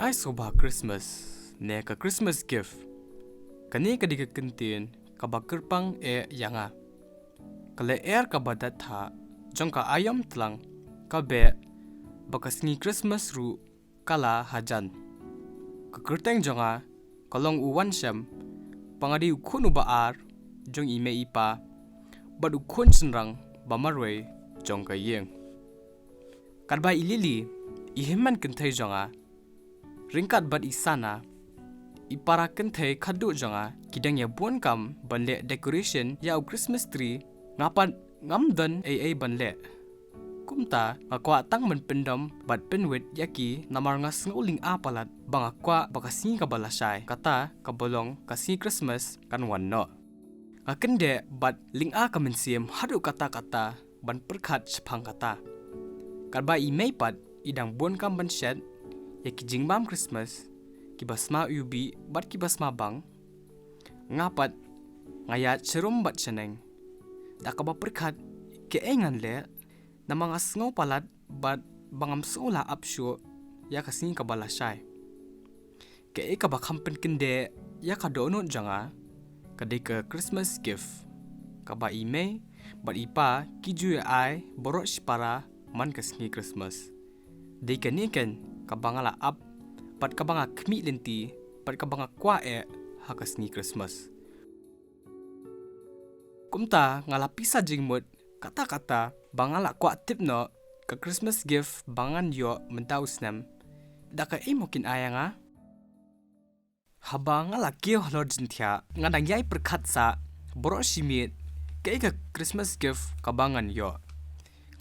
Jingaisngewbha Khristmas ne ka Khristmas gift kani ka diga kentin ka bakirpang yanga kale ka badat tha jong ka ayam tlang ka be bakasni Christmas ru kala hajan ka kerteng jonga kalong uwan sham pangadi ukhun baar jong ime ipa bad ukhun senrang bamarwe jong ka yeng kadba ilili iheman kentai jonga ringkat bad isana ipara kentai khadu jonga kidang ya buan kam banle decoration ya Christmas tree ngapan ngamdan banle kumta ngakwa tang menpendam bad penwet yaki namar ngasnguling apalat bangakwa bakasi kabalasay kata kabolong kasi Christmas kan wanno ngakende bad linga kamensiam hadu kata-kata ban perkhat sepang kata kadba imei pat idang buan kam ban shed yaki jingbam Christmas kibasma ubi bat kibasma bang ngapat ngayat serum bat seneng dakaba perkhat keengan le namang asngaw palat bat bangam sula apsyo ya kasing kabalasay kee kabakhampen kende ya kadono janga kadai ke Christmas gift kaba ime bat ipa kiju ai baroh para man kasngi Christmas dei kaniken kabangala up pat kabanga khmi lenti pat kabanga kwa hakasni Christmas kumta ngala pisa jingmut kata-kata bangala kwa tipno ka Christmas gift bangan yo mentausnam daka mokin ayanga habang ngala kyo lord jinthya ngadang yai perkhat sa baroh shimit ke ka Christmas gift kabangan yo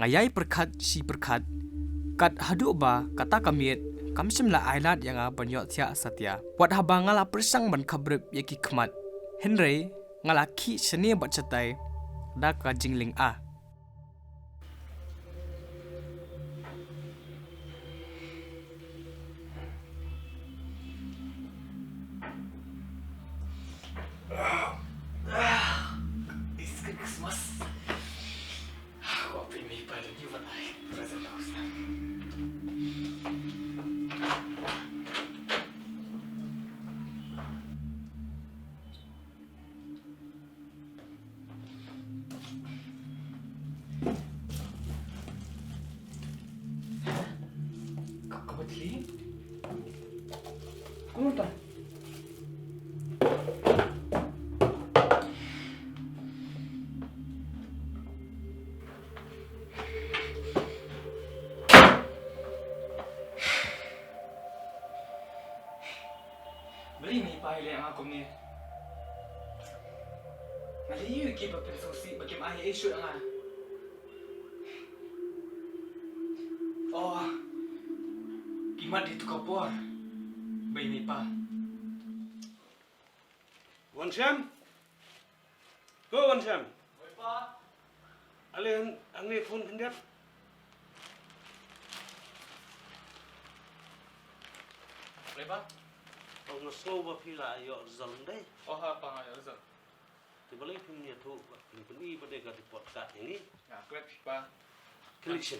ngayai perkhat si perkhat kat hadu ba kata kamiet kamsim la ailat yang banyo thya satya wat habang ngala persang ban khabrep yaki khmat henry ngala khi shani bat chatai da ka jingling a It's Christmas. Aku pilih pada ni buat present house. Kau betul? Kamu tak? Blei ni pa liang aku ni. Ngaliu ki ba pensosi bakim ai issue nga. Oh. Kimat di tukapor. Blei ni pa. Wansham? Go Wansham. Oi pa. Alin ang ni phone kandiat. Blei pa. Ang ngewbha pila yo zong dai. Oh ha pa nga yo. Ti balai phim ni thu pini bade ka report ka ini. Ya, klep pa. Collection.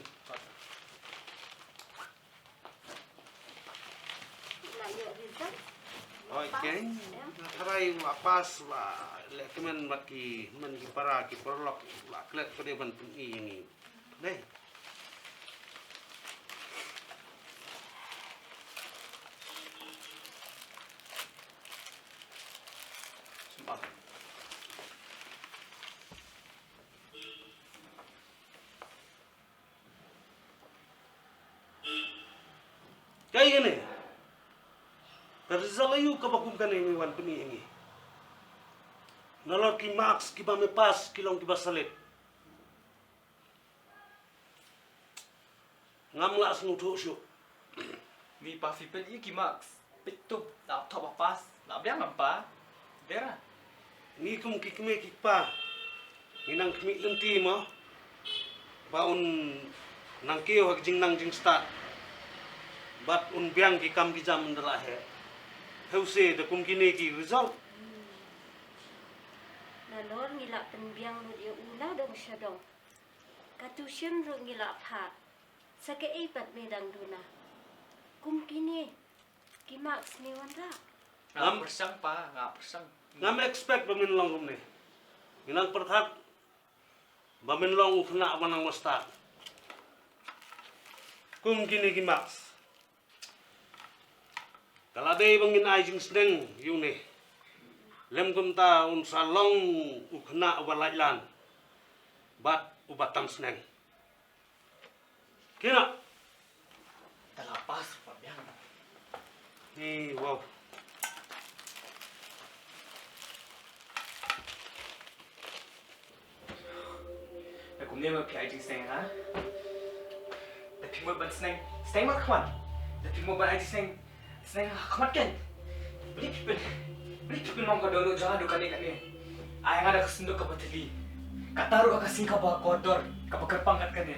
Okay. Tarai wapas la lekemen maki men ki para ki prolog la klep pade ban pini ini. Dai. Kaya gini, terzalayu kabakum kan ini wan peni ini. Nalor ki max ki ba me pas kilong ki ba salit. Ngamla snutu syu. Ni pa fi pen iki max. Pitu tak top pas. Nak biang apa? Dera. Ni kum ki kme ki pa. Minang kmi lenti mo. Baun nang kio hak jing nang jing start. Bat un biang ki kam ki jam ndala he. Hause de kum kini ki result. Nalor ngila pynbiang no dia ula dong syadong. Katusyen ro ngila pha. Sake pat medang duna. Kum kini Kimak sniwan tak? Ngap persang pa, ngap persang. Ngam expect baminlong kumni. Nginang perthat baminlong ukna manang mustad. Kum kini kimax. Kalade bangin ay jing sneng yuni. Lem kum ta un salong ukna walailan. Bat ubatang sneng. Kina. Talapas pa biang. Wow. Aku ni mau pergi Jingaiseng ha. Tapi mau ban sneng, sneng mak kawan. Tapi mau ban Jingaiseng, sneng kamat kan. Beli pipin mau kau download jangan dukan ni kat ni. Ayang ada kesenduk ke bateli. Kataru akan singkap bawa kotor, kau kerpang kat kan ni.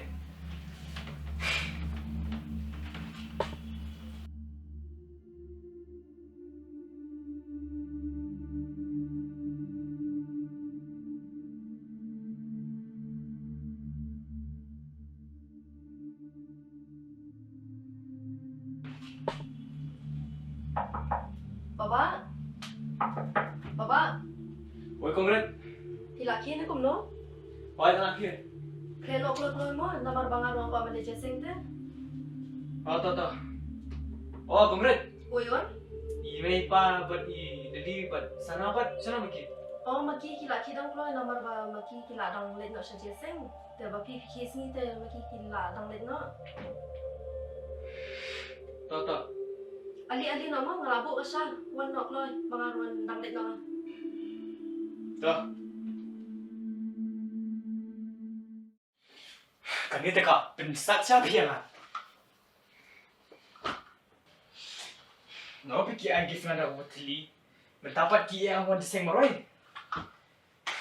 Baba, Baba, Oi kongret, hilak kini kum no? oi nak kira. Kaya no klot mo, namar bangar mo pa mali jeseng te. Oh to. Oh kongret, Uyon? ini pa buat jadi buat sana mungkin. Oh maki hilak kidang klo namar ba maki hilak dang let no sa jeseng. Te ba pi kis ni te maki hilak dang let no. To. Ali nama ngalabo ka siya. Wan no klo bangar wan dang let no. To. Kani teka pensat siapa yang ah? No pikir ang gift na hoteli. Mentapat ki ang wan deseng maroy.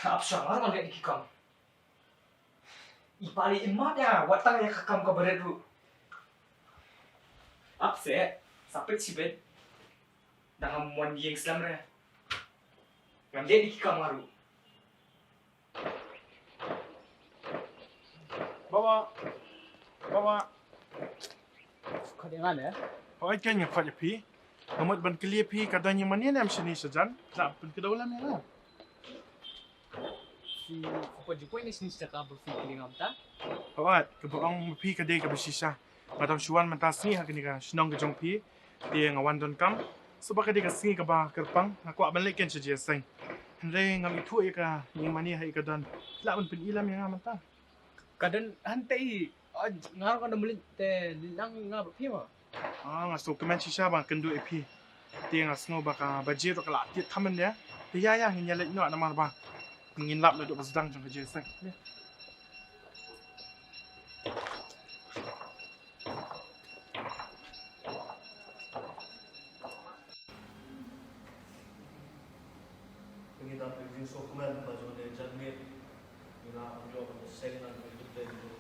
Apsa ngar wan gak dikikam. Ipali emat ya, watang ya kakam ka beredu. Apse, sampai cibet. Dalam wan yang Islam re. Ngam dia dikikam maru. Bawa, Kau dengar ya? kau ikan yang kau pi, kamu ban kelia pi kadanya mana yang sini sejan, tak pun kedaulam ya lah. Si Jepun ini sini cakap berfikir ngam ta? Awat, keborong pi kadai ke bersisa, madam Shuan mentasi hak ni kan, senang ke jong pi, dia ngawan don kam, sebab kadai ke sini ke bah kerpang, aku akan lekin saja seng. Henry ngam itu ya ke, yang mana hai ke don, tak pun ilam yang ngam ta. Kadang hantai ngar kan beli te liang ngap pi ma. Ngasuk kemen sisa bang kendu pi, dia ngasno baka baje tu kalau tiap taman dia, dia ya hanya lek no nama bah. Ngin lap duduk bersedang jong kerja seng. Kita pergi dokumen baje janmieit. Kita ambil sengan itu dulu.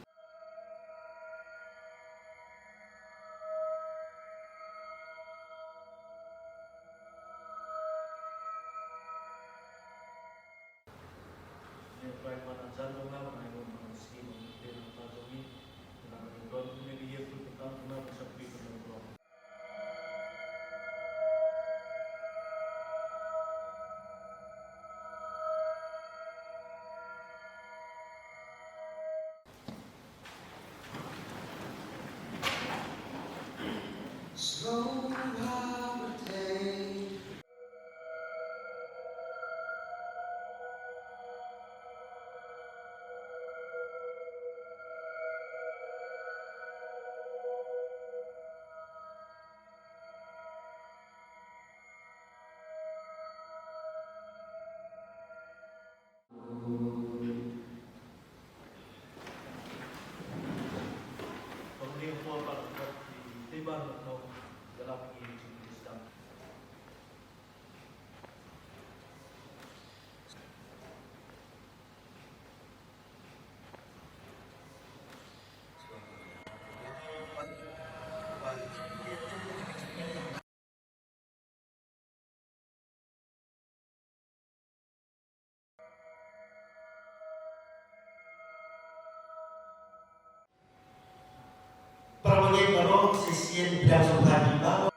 Proyek baroh sesian bidang subhan baroh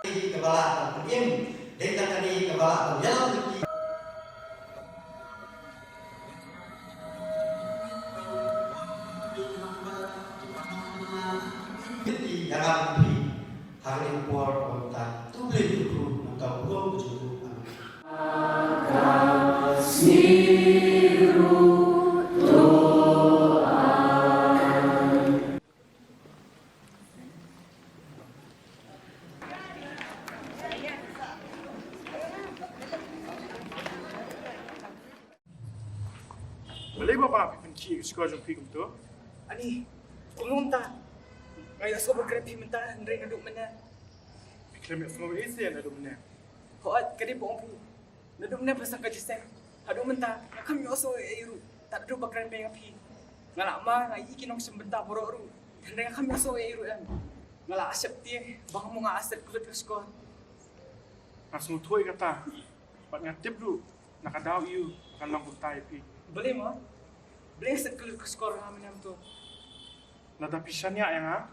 Kepala pendiam, dengan tadi kepala penjalan. Jangan beri hari yang kuat untuk tu beli kyrkhu untuk buang berjumpa. Blei bapa benci sekolah jom pergi tu. Ani, kumunta. Ngayon sa pagkrepi minta, Andre naduk mana. Kelamin flow isi yang ada mana. Hoat, kadi po ang naduk mana pasang kajiseng. Haduk minta, kami oso eiru. Tak naduk pagkrepi ngapi. Ngalak ma, ngai ikinong sembenta baroh ru. Andre kami oso eiru yan. Ngalak asyap tiye, baka mo nga aset kulit ka sekolah. Langsung tuai kata. Pat ngatip dulu. Nakadaw you kan lang kuntai pi. Blei mo? Blei aset kulit ka sekolah kami nam tu. Nada pisannya yang ah.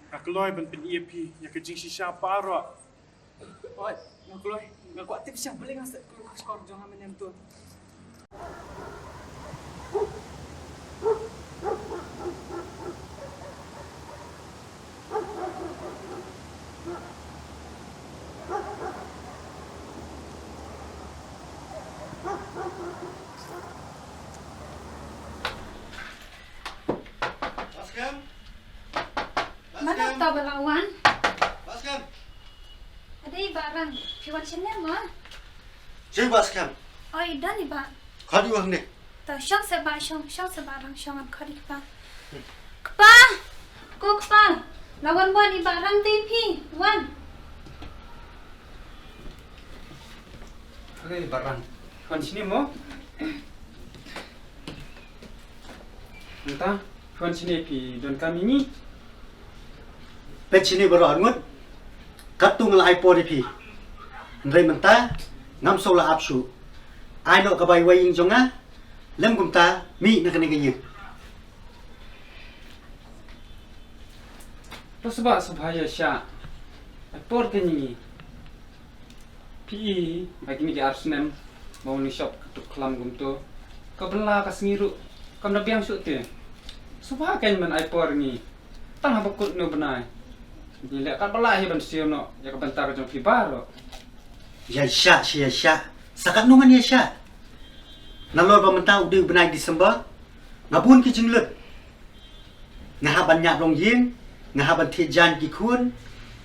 Akloi ban iaphi ya ke Jingiaseng baroh. Hoat, ngakuloy. Ngakuat tip siya, blei aset kulit ka sekolah jong kami nam tu. Mana tahu belawan? Baskem. Ada barang. Piwan sini mah. Siapa baskem? Oh, ida ni ba. Kadi wang ni. Tahu syang sebarang syangan kadi pa. Kepa, kok kepa. Lawan buat ni barang tipi. Wan. Agak barang. Kan sini mo? Entah, kan sini pi don kami ni. Pecini baru angut. Katung la iPod pi. Ndai menta ngam sola apsu. Aino kabai waying jonga. Lem gumta mi nak kena gaya. Lo sebab supaya syak. Apor ke ni. Pi bagi ni Arsenal mau ni shop ketuk kelam gumto. Kau bela kas ngiru. Kau nak biang syuk te. Supaya kan men apor ni. Tang habakut no benai. Bila kat bela hi ban sio no. Ya ka bentar jong pi baroh. Ya syak. Sakat nungan ya syak. Nalor ba mentau di benai Disember. Ngabun ki jinglut. Ngahaban nyak rong yin. Ngahaban thiet jan ki khun.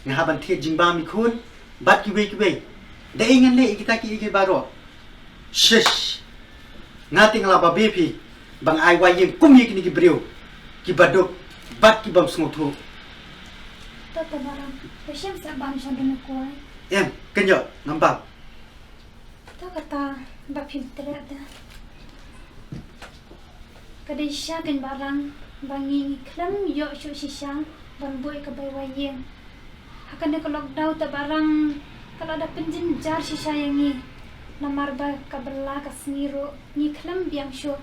Ngahaban thiet jingba mi khun. Bat ki wei. Da ingan le kita ki baroh. Shish. Ngati ngala ba bepi. Bang ai wai yin kum yi ki briu. Ki baduk bat ki bam smutu. Tahu barang. Pesim sebam syangan kuai. Em, kenyo ngambang. Tahu kata bab pinter ada. Kadai syakan barang. Bangi kelam yok syuk sisang. Ban boy ke bai wayeng. Akan dia kalau lockdown tak barang. Kalau ada penjenjar sisa yang ni. Namar ba kabela kasngiru. Ni kelam biang syuk.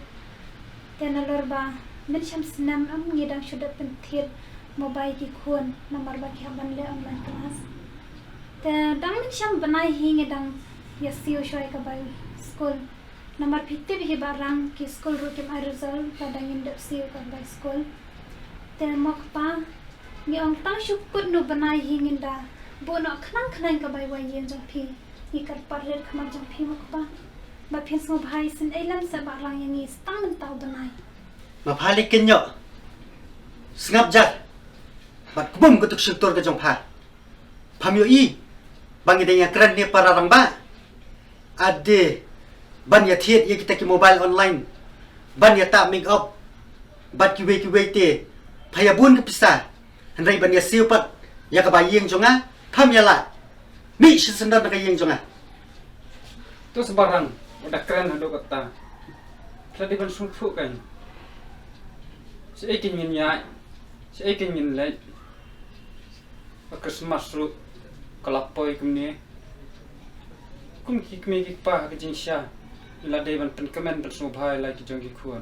Dan alor ba. Men syam senam am ngedang syuk dat pentit. Mobile ki khun. Namar ba ki haban le online kelas. Dan dang men syam benai hi ngedang. Ya siu syoi ke bai school. Namar pitip hi barang ki school rukim ai result. Pada ngindap siu ke bai school. Dan mok pa. Ni ong tang syuk put no benai hi nginda. Bo no kenang ke bai wayen jong pi. Ni kat parir kemar jong pi mok pa. Ba pin sngewbha sin elam sa barang yang ni stang mentau benai. Mapalik kenyo. Sengap jat. Bat kubum kutuk syutur ke jongpa. Pamyo i. Bang idenya keren ni para orang ba. Ade. Ban ya thiet ya kita ki mobile online. Ban ya tak make up. Bat ki wei te. Payabun ke pisah. Hendrai ban ya siupat. Ya ka bayeng jonga. Kam ya la. Mi sesendar na kayeng jonga. Tu sebarang. Udah keren hado kata. Tadi ban sungfu kan. Saya ingin nyai. Saya ingin lihat. Khristmas ru kalapoi kumni. Kum kikme kikpa ke Jingiaseng. Ila dai ban penkemen ban sngewbha lai ki jong ki khuan.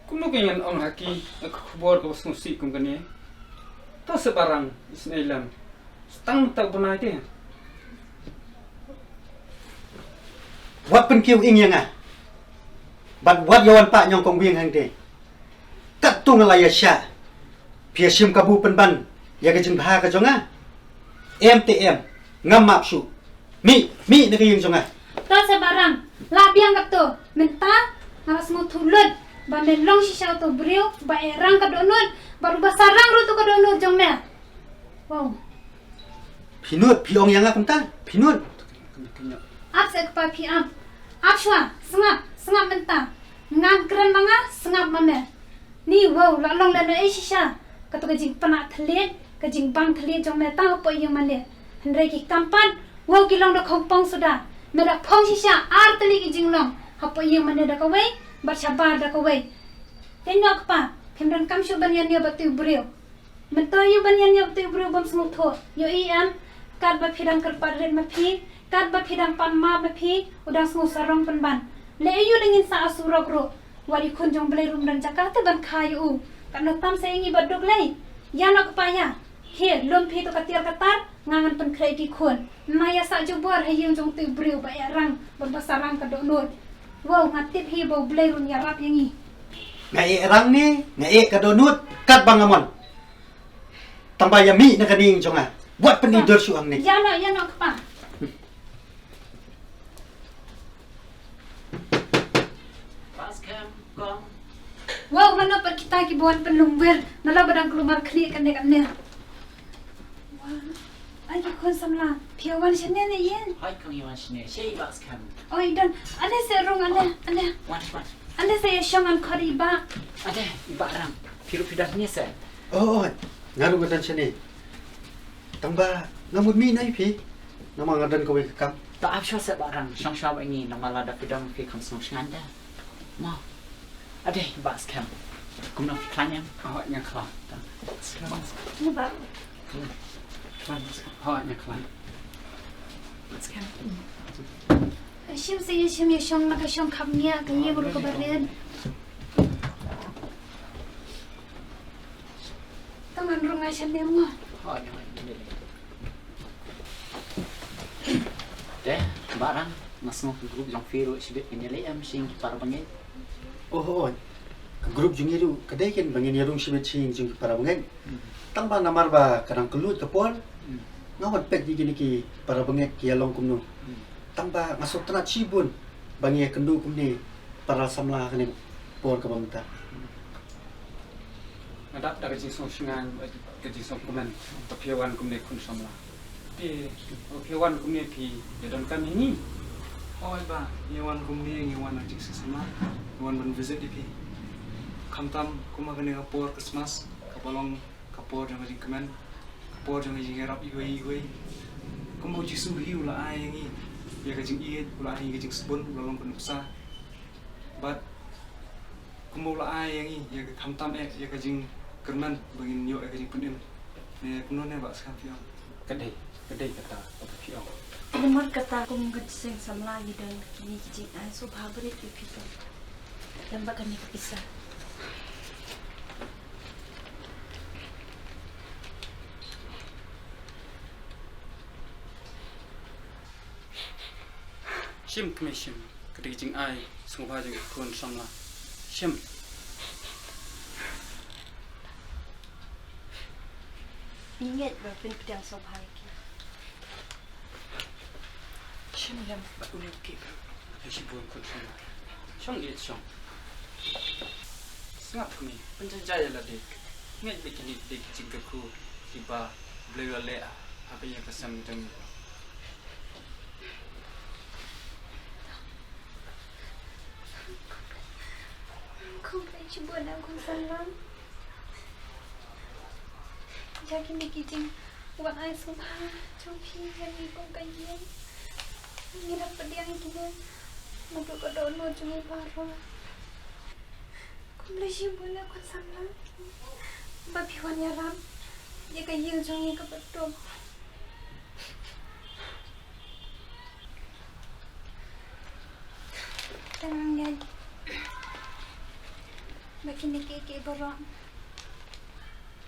Kum no kenyan ong haki khubor ko sungsi kum kani. to sebarang isnailam. Stang tak pernah dia. Wat pen kiu ing yang ah. Bat wat yawan pak nyong kong wing hang te. Kat tu ngalaya sya. Pia sim kabu pen ban. Ya ke jingbha ka jonga. MTM ngam map su. Mi nak yang jonga. Ta sebarang. Labiang kat tu. Mentah. Ngaras mau tulut. Ba melong shisha tu brio. Ba erang ka donut. Baru basarang ru tu ka donut jong me. Wow. Pinut piong yang ah kumtan. Pinut. Ap se kepa pi am. Ap shwa. Sengap mentah. Ngam keren manga. Sengap mame. Ni wow. Lalong lano shisha. Katu kajing panak telit. Kajing bang telit jong me. Tang apa yang mana. Hendrai ki kampan. Wow kilong dah kompong sudah. Merah pong shisha. Ar teli ki jing long. Apa yang mana dah kawai. Bersabar dah kawai. Tengok pa. Kemran kam syu banyan dia batu brio. Mentah yu banyan dia batu brio bam semut tho. Yo iam. Kat ba phidang kerpat red ma phi. Kat ba phidang pan ma ma phi. Udang semut sarong penban. Le yu dengin sa asurok ro. Wari kun jong Blei rum dan Jakarta ban khayu. Kat no tam saingi baduk lei. Ya nak paya. He lom phi to katir katar. Ngangan pen krai ki khun. Maya sa jubor hayung jong tu brio ba erang. Berbasarang ka donut. Wow ngatip hi bau Blei rum yarap yangi. Ngai rang ni, ngai ka donut kat bangamon. Tambah ya mi nak kaning jonga. Buat penidor su ang ni. Ya nak pa. Wow, mana per kita ki buat penlumber. Nala badang keluar kli kan dek amne. Wah. Ay kon samla. Piawan sene ne yen. Hai kang yawan sini. Sei bas kam. Oi dan ane serong ane. Wan. Ane saya syongan kari ba. Ada barang. Piru pidah ni se. Oh, ngaru gadan sini. Tambah ngamud mi nai pi. Nama ngadan kowe kam. Tak apa se barang. Syang syab ini nama lada pidah fi kam song nganda. Ma. Ada bas kam. Kum nak klanyam. Awak yang kelah. Ni ba. Awak yang kelah. Bas kam. Syam ya syong nak syong kamnya ke ye baru kabarin. Tangan rungai sene mo. Awak yang deh barang masuk grup yang firu sibit penyelai sing para pengin. Oh, grup jungi tu kedai kan bangin yarung sibet sing jungi para bangin. Tambah namar ba kadang kelut kepol. Ngawat pek di gini ki para bangin ki along kumno. Tambah masuk tanah shibun bangi kendu kumni para samla kene por ka bangta. Ada kajing song singan kajing song kuman. Piawan kumne kun samla. Piawan kumne pi yadon kan ini. Oh ba, yawan kumni yawan ajik sesama. Yawan ban visit di pi. Kamtam kuma kene kapor Khristmas. Kapolong kapor jang kajing kemen. Kapor jang kajing erap igoi. Kuma jisu hiu la ai ngi. Ya kajing iet ula ai kajing shibun ulong penuksa. But kuma ula ai ngi ya kamtam ya kajing kerman bangin yo kajing punim. Ne kuno ne ba skam piang. Kedai kata piang. Nomor kata kong Jingiaseng Samla dan kini Jingaisngewbha berit itu. Dan bahkan ni bisa. Shim commission kedai Jingaisngewbha jeng kun samla. Shim. Ngeit berpinbang sobha lagi. Shim yang unik ke. Shibun kun samla. Syong iet syong. Sengap kami penjajaya lah dek. Ngeit bikin dek kyrkhu tiba Blei le apa yang kesam jeng. Khublei shibun aku salam. Jadi ni kijing Jingaisngewbha jompi yang ikong kayen. Ngira pediang kini maduk ka donut jungi baroh. Khublei shibun aku salam. Ba piwan yarap. Ye kayen jungi ka betul. Tangan Makin ni keke baroh.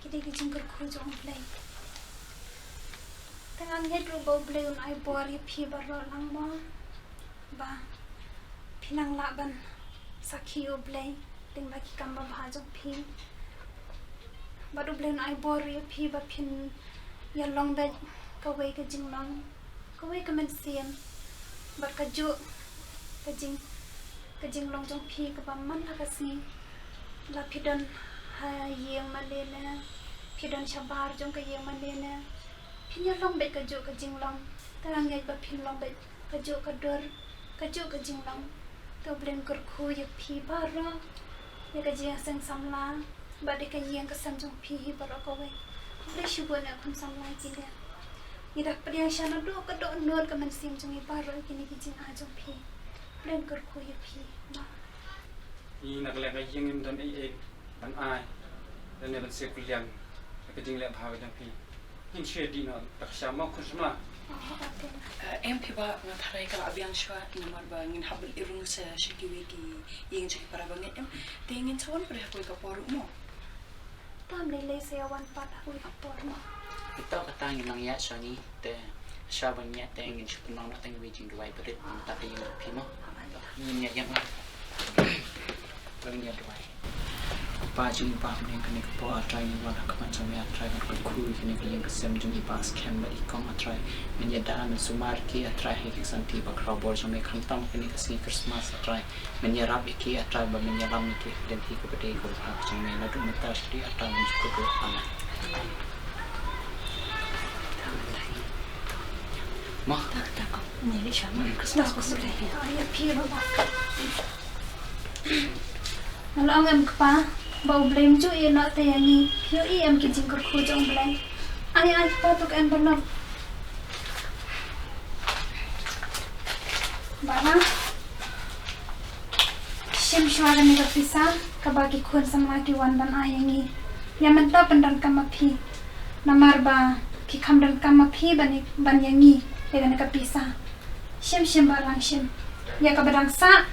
kita kijing kyrkhu jong Blei. Tengah ngeit ru bau Blei un ai bor iaphi baroh lang mo. Ba pinang laban sakhi u Blei ting baki kamba bhajong phi. Baru Blei un ai bor iaphi ba phin ya long bet kawai ka jing long. Kawai ka men siam. Bat ka ju ka jing long jong phi ka ba man ka si. La pidon ha yeng malena. Pidon shabar jong ka yeng malena. Phin ya long bet ka ju ka jing long. Tengah ngeit ba phin long bet ka ju ka dor ka ju ka jing long. To Blei kyrkhu iaphi baroh. Ya ka Jingiaseng Samla ba de ka yeng ka sam jong phi hi baroh kawai. Blei shibun ya khun samla kile. Ida pria shana do ka do nor ka man sim jong baroh kini kijing a jong phi. Blei kyrkhu iaphi ma. Ni nak lek ka yeng im dan ai ban ai. Dan ne ban se kuliang. Ka jing lek bha jang phi. Nin she di na tak sha ma khun samla. Em phi ba nga tharai ka abiang shwa numar ba ngin habul irung sa shikiwi ki yeng jik para ba ngem te ngin chawan pre ko ka poru mo. Tam le se awan pat hu ka por ma. Ito katang yung nangyat siya ni te siya ba niya te ngin siya punong natin yung jingai berit ang tapi yung iaphi mo. Ngin niya yung niya duway. Baje ba ni kani ko atray ni wala ka man sa may atray ng kyrkhu kini ko yung kasem jung iba scam ba ikong atray niya daan sumar ki atray hikik santi ba crowbor sa may kantam kini kasi Khristmas atray niya rap iki atray ba niya lam iki dan hiko ba day ko hak sa may nadu mata di atray ng ko ana ma Tak ni li shama Khristmas ko Blei iaphi ba. Nalong em pa bau Blei ju i no te yangi phi i em kijing kyrkhu jong Blei. Ai pa tuk em banam. Bana shim shwaga ni ka pisa ka bagi khun samla ki wan ban ayangi. Ya menta pandan kama phi. Namar ba ki khamdan kama phi ban yangi. Ya ka pisa. Shim barang shim. Ya ka badang sa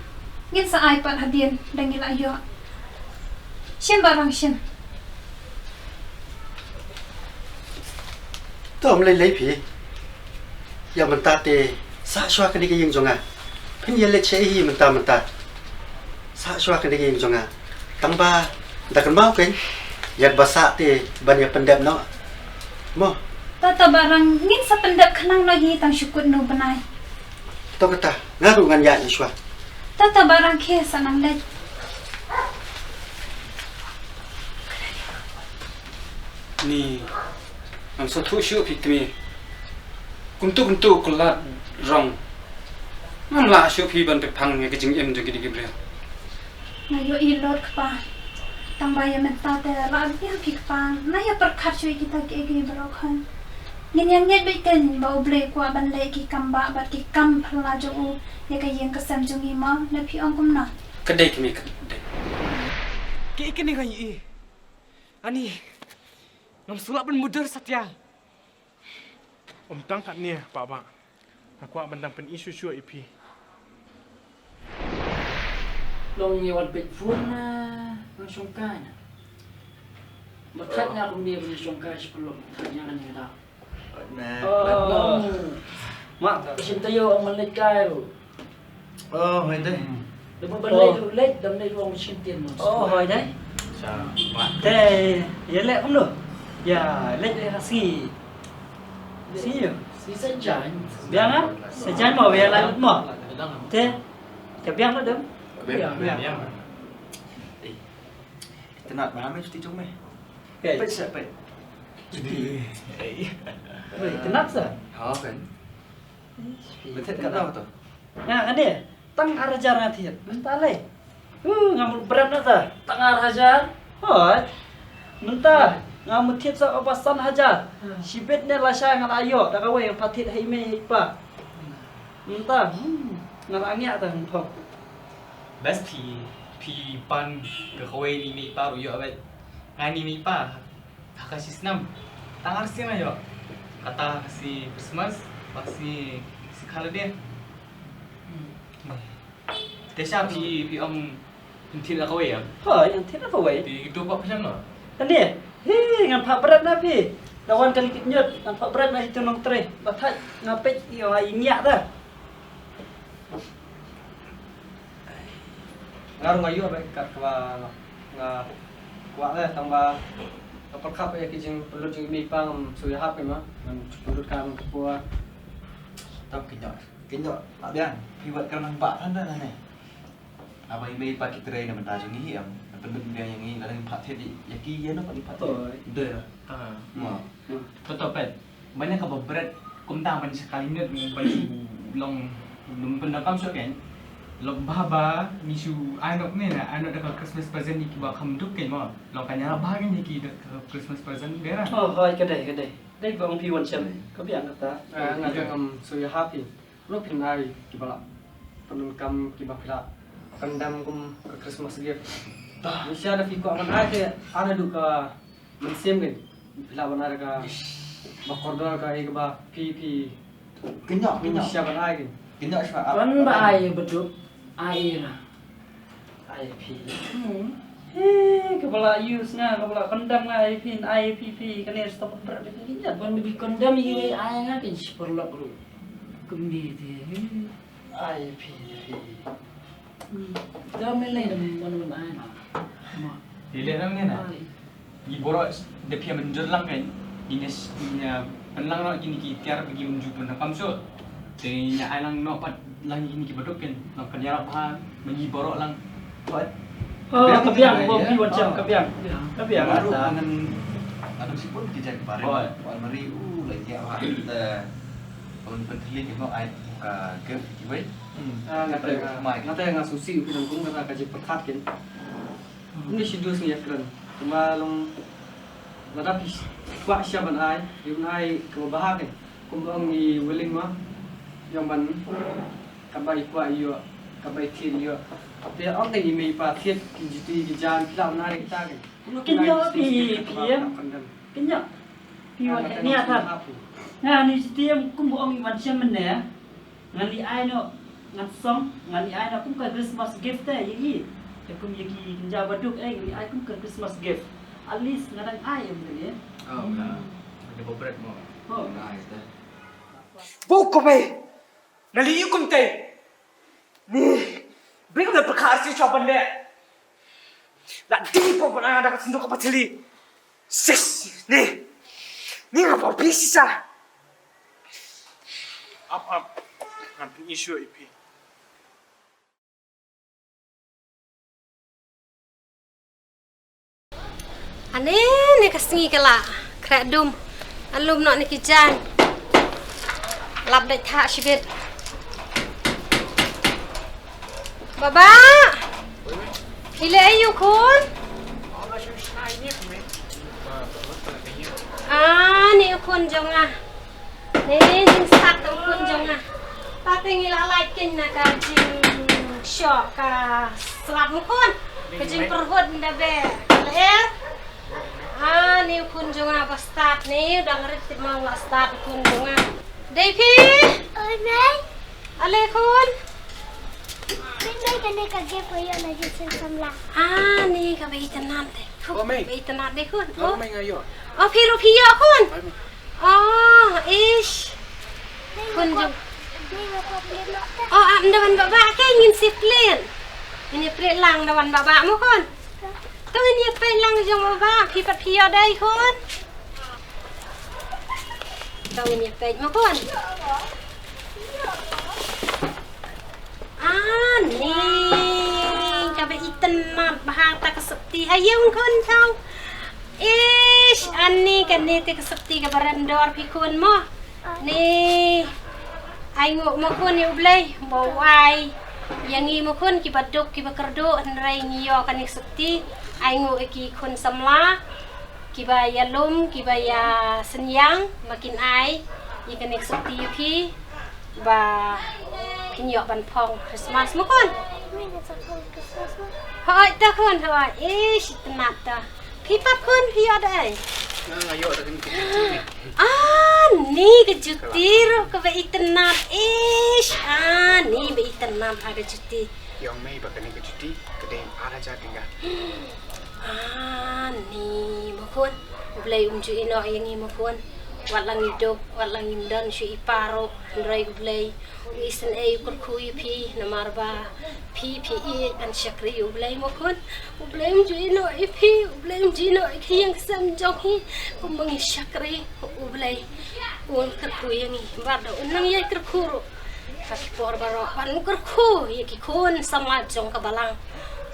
ngin sa ai pat hadien dangil ayo. Shim barang shim. Tom lấy phí. Giờ mình ta thì xã xoa cái gì dùng à? Phin giờ lấy chế gì mình ta. Xã xoa cái gì dùng à? Tăng ba, đã cần mau cái. Giờ bà xã thì ban giờ pendep nó. Mo. Tata barang ngin sa pendep khanang no hi tang syukut no banai. Tao kata ngaru ngan ya ni xoa. Tata barang khe sanang le. Ni am so thu shu phi kmi. Kuntu kulat rong. Nam la shu phi ban pe phang nge ka jing em jong ki di bre. Na yo i lot kpa. Tang ba ya menta te la ya phi kpa. Na ya par khat chui kita ke gi bro khan. Yin yang nyet bai ten bau Blei kwa ban le ki kamba bat ki kam phla jo u ya ka yeng ka sam jong i ma na phi ong kum na. Kedai kmi kedai. Ki ikini kan i. Ani nam sulap ban mudar satya. Om tang kat ni pak bak. Aku bandang pen isu syua ipi. long yawan bet phun ng songka na mathat nga kung niya songka sepuluh tanya kan nila mak isin tayo ang malit kayo Hồi đấy. đừng có lết lết đâm đây luôn xin tiền một Hồi đấy. Thế giờ lẽ không được. Giờ lết là gì? Gì nhỉ? si sa dyan Biang á? Sa dyan mo, biang lại mo. Thế, cái biang nó đấm. biang Tenat mana mesti chúng mày. okay Bây giờ bây. wait tenat sa Hả kan? Betul kat tahu tu. nah kan dia tang arajar nanti mentah le ngamul berat nata tang arajar hoi mentah ngamul tiap sa opasan hajar sibet ne lasha ngal ayo dak awe patit hai me pa mentah ngal angya tang thok best pi pan ke kowe ni mi pa yo abet ngani mi pa haka sisnam tangar sina yo kata si Christmas pasti si holiday Tesha pi om tin la kowe ya hoi yang tiap awe di itu kok macam no Tadi, ngan pak berat na pi. Lawan kali nyut, ngan pak berat na itu nong tre. Batai ngapet yo inyak dah. Ngaruh ngayu apa kat kawa kuat lah tambah kapal kap ya kijing perlu jing mi pang suya hap mah perlu kam kepua. Tapi kenyok tak biang. Piwat kan nampak tanda nih. Apa email pakai terai nama tajung ni yang pynbiang yang ini kadang pak tadi yaki ya nampak ni pak tadi. Dah. Betul pet. Banyak kabar berat kumtang banyak sekali ni banyak long pendapam so kan. Long baba misu anak ni na anak dah Christmas present ni kiba kamduk kan mo. Long kanya bah kan ni dah Christmas present berah. Oh, hai kedai. Dai bang pi wan cem. Kebiang kata. Ngajak suya hap pi. Lo pin ai kiba penun kam kiba pila. Pendam kum Christmas gift. Misya ada fiko akan ada ana duka mensim kan. Bila benar ka bakordor ka ikba pi. Kenyok. Misya benar kan. Kenyok siapa? Kan ba ai betul. Ai na. Ai pi. Kepala use nga kepala pendam nga ai pi kan stop berat ni. Ban lebih kondam ini ai nga kan perlu bro. Kembi dia. Ai pi. Dah melai dah mana ai na. Dilihat orang ni na. Iborok depi menjerlang kan. Ines punya penlang nak gini tiar pergi menuju pendapam so. Jadi ai lang nak pat lang gini bedok kan. Nak kenyarap ha menyiborok lang. Buat. Oh, kebiang bom pi wan cem kebiang. Baru dengan ada shibun kijak kemarin. Wal mari lagi apa kita penteli ni mau ai buka gift giveaway. Ngata susi ku nangkung kata kaji pekat kan. Ini sidus ni akran. Cuma long ngata pis kuat siapan ai, yun ai ke bahag kan. Kumbang ni willing mah yang ban kabai kuat yo, kabai tin yo. Tapi orang ni mai pa thiet kinjiti kijan pila na re kita kan. Kenya pi Kenya. Pi wan ni ata. Nah ni setiap kumbang iwan siam mana. Ngali ai no ngan song ngan ai na kum ka Christmas gift ta yi kum yaki kinja baduk ngali ai kum ka Christmas gift at least ngadang ai ni Oh ka ada berat mo Nice dah. Buku be. Nali kum te. Ni bring the prakasi chopan le. La di po na ada sendok kapatili. Sis ni. Ni ngapa bisa? Up. Nanti isu IP. Ane ni kasingi kala krak dum alum nak ni kijan lap dak thak shibit baba ile ayu khun ni khun jong ni jing sat khun jong tapi ngila like kin nak jing shock ka slap khun jing perhut ndabe leher ni kunjungan apa start ni udah ngerti mau nggak start kunjungan Devi ale kun Blei kane kage koyo na Jingiaseng Samla ni ka bai tenan deh bai tenan deh kun Mai ngayo. piru piyo kun ish kunjung dawan baba ke ingin si plan ini plan lang dawan baba mu kun tu ini plan lang jong baba pi pat piyo dai kun tu ini plan mu kun ni kabe itenat bahang tak kesepti ayung kun tau ish ani kan ni te kesepti ka barandor pi kun mo ni ai ngok mo kun yu Blei bawai yang ngi mo kun ki baduk ki bakerdo nrai ngiyo kan kesepti ai ngok ki kun samla ki ba yalum ki ba ya senyang makin ai ikan kesepti yu pi ba pinyo ban phong Khristmas mo kun hoi ta kun hoi ish tenat ta pipat kun piyo dai Ngayo dah ni. ni kejutir ke be tenat ish ni be tenat ada cuti Yang mai bakal ni kecuti kedai ada jadi tinggal. Ni makun Khublei umju ino yangi makun watlang hidup watlang imdan shu iparo ndrai Khublei isen kyrkhu iaphi namarba pi an shakri Khublei makun Khublei umju ino iaphi Khublei umju ino yang sam jong hi kumangi shakri Khublei un kyrkhu yangi bado unang yai kyrkhu kaki por baroh ban kyrkhu yaki kun sama jong kabalang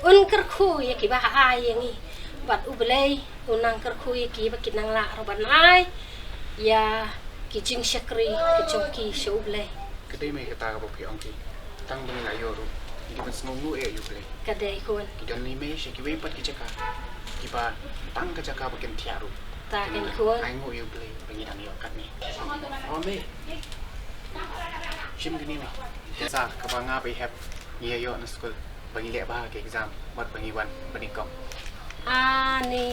un kyrkhu yaki bah yangi bat Khublei unang kyrkhu yaki bakinang la roban ai ya ki jing shakri ki jongki shu Khublei Kedai mai kata ka pi ongki tang bang la yo ru ki ban sngongu Khublei kadai kun ki don ni me she ki we pat ki jaka ki ba tang ka jaka bakin tiaru ta kan kun ai ngo Khublei bangi dang yo kat ni o me shim gini me sa ka ba nga be have ye yo na school bangi le ba ke exam mat bangi wan bani kom ni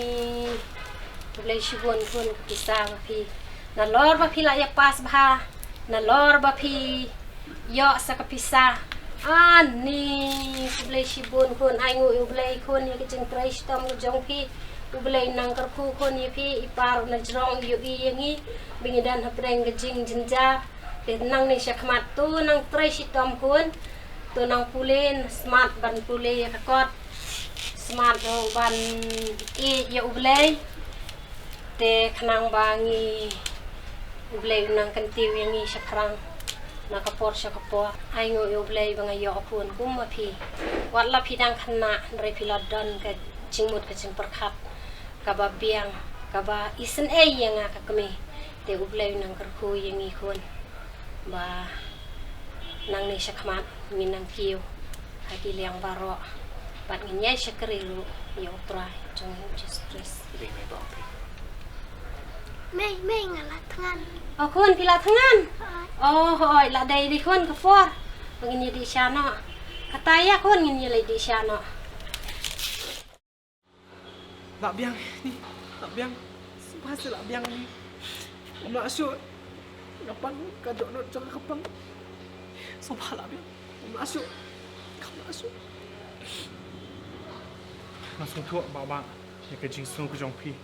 Khublei shibun kun kisah bapi na lor bapi la ya pas bah na lor bapi yo sa kapisa ni Khublei shibun kun ai ngu Khublei kun ya kijeng trai stom jong pi Khublei nang kyrkhu kun ya pi ipar na jrong yu yangi bingidan hapreng kijeng jinja te nang ni syakmat tu nang trai stom kun tu nang pulin smart ban pule ya kakot smart ban ya Khublei te khnang bangi Khublei nang kantiu yang i sakrang nakapor sakapor ai ngo Khublei banga yo pun kum phi wat la phi dang khna re phi lodon ka jingmut ka jing perkhat ka ba biang ka ba isen yang ka kami te Khublei nang kyrkhu yang i kun ba nang ni sakmat nginang kiu ka ki liang baroh bat nginyai sakri lu yo trai jong justice Kedai mai ba ongki Mei ngala tangan. Oh kun pila tangan. Oh hoi la dai di kun ke for. Begini di sana. Kataya kun ngini le di sana. Lak biang ni, lak biang. Bahasa lak biang ni. Nak asyuk. Ngapan kadok nak jangan kapang. Sobah lak biang. Nak asyuk. Kamu nak asyuk. Langsung tua baba ya ke jing sung ku jong pi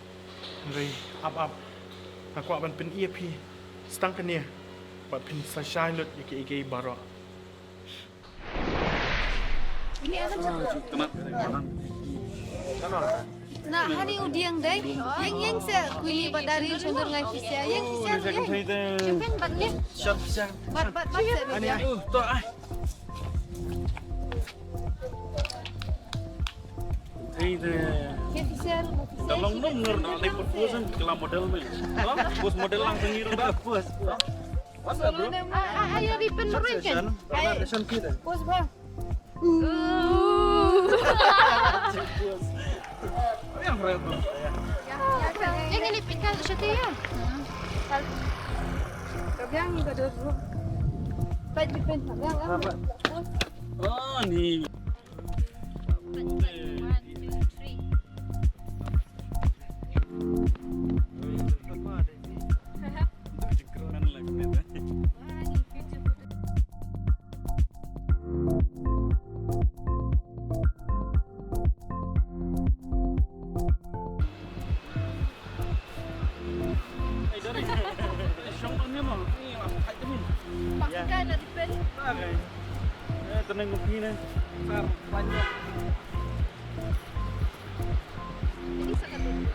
ndrai up aku ban pen iaphi stang kan ya bat pin sa shai lut ya ke baroh Ini ada Teman. Nah, hari udiang deh. Yang se kuni badari chondur ngai fisya. Yang fisya. Cepen batnya. Siap siap. Bat. Ani to ai. Yang fisya. Dalam nomor nak dapat puasan kelam model ni. Bos model langsung ngiru dah puas. Mana bro? Ayo ripen ripen. Resan kita. Bos bang. Yang berat bro. Yang ini pikal siapa ya? Kabiang juga dulu. Baik ripen. Oh ni. Pakai nak ripen. Tenang kopi ni. Sar banyak. Ini sangat dulu.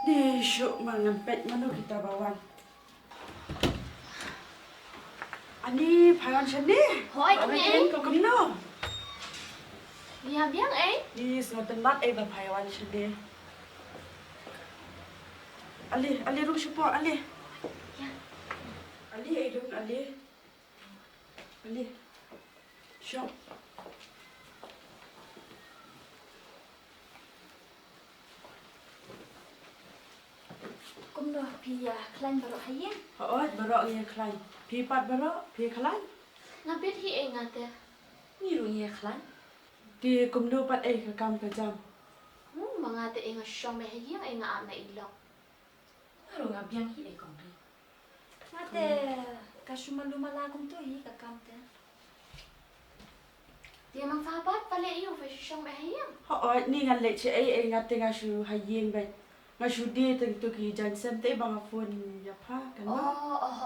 Ni syuk mengempet mana kita bawan. Ani phayon sini. Hoi, Ani kau kemana? Ya biang Ni semua tempat ba phayon sini. Ali rum support Ali. Ya. Ali rum Ali. Syuk. Kum dah pia klan baroh hayya. Baroh ni klan. Pi pat baroh, pi klan. Ngabet hi ngate. Ni ru ni klan. Di kumdu pat ke kam ke jam. mangate inga shong me hiya inga am na ilok. Aro nga biang hi ay kong ri. Mate kasumalumala kong to hi kakamte. Dia mang fabat pale iyo fa shong me hiya. Ho ni ngan le che ai ngate nga shu hayeng ba. Nga shu de teng tu ki jan sem te bang phone ya pha kan ba.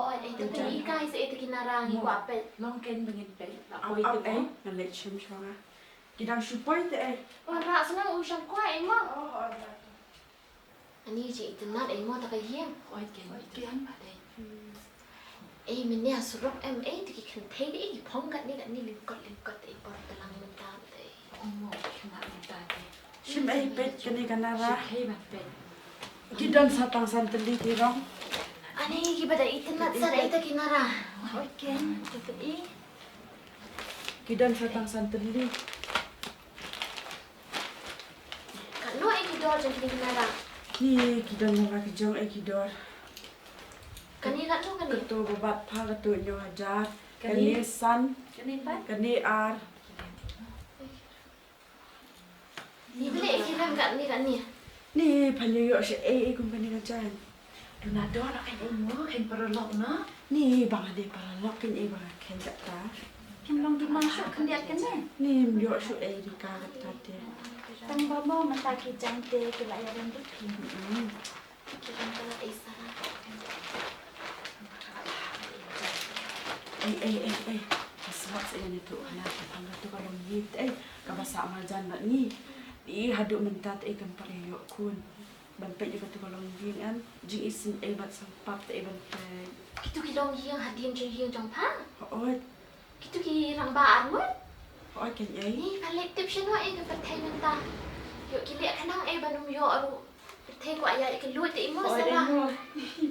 Oh itu kan ikai sa itu kinarang ko apel. Long ken bangin pe. Au au ai ngan le chem shonga. Kidang shu poi te ai. Ora senang usan ko ai mo. Oh Ani je itu nat ai mo ta kai hiya. Oi ken ken ba dai. Ai mình suruk em ai thì kan thei di ki phong kat ni lingkot ai por telang mentah ai. Omo kena minta dai. Shim ai pet kani kanara. Hei ba pe. Kidan satang santeli tirong. Ani ki bada itu nat sa ai ta kinara. Oi ken tetep i. Kidan satang santeli. Kan no ai ki dor jang kinara. Ni kidan mo ka kijong ai kidor. Kani kat no kani. Ketu babat pha ketu nyo hajar. Kani san. Kani ba? Kani ar. Ni beli kiram kat ni. Ni panyo yo se ai kum kani kajan. Donado na ken mo ken paralok na. Ni bang ade paralok ken ai bang ken ta. Kim long di masuk kan dia kan ne. Ni yo su ai di ka ta te. Tang babo mata ki jante ki la ya rendu pi. Kiram kala ai sara. Ay. Sebab saya ni tu anak tangga tu kalau ngeit kabasa amal jan nak ni. Di haduk mentat kan pareyo kun. Ban pe juga tu kalau ngeit an jing isin bat sampap ban pe. Kitu ki long hiang hadiam jing hiang jong pa. Oi. Kitu ki rang baan mo. Oi kan ai. Ni palet tip sino ai ka patay mentah. Yo ki lek kanang banum yo aru. Patay ko ayat ke luat ti mo sala.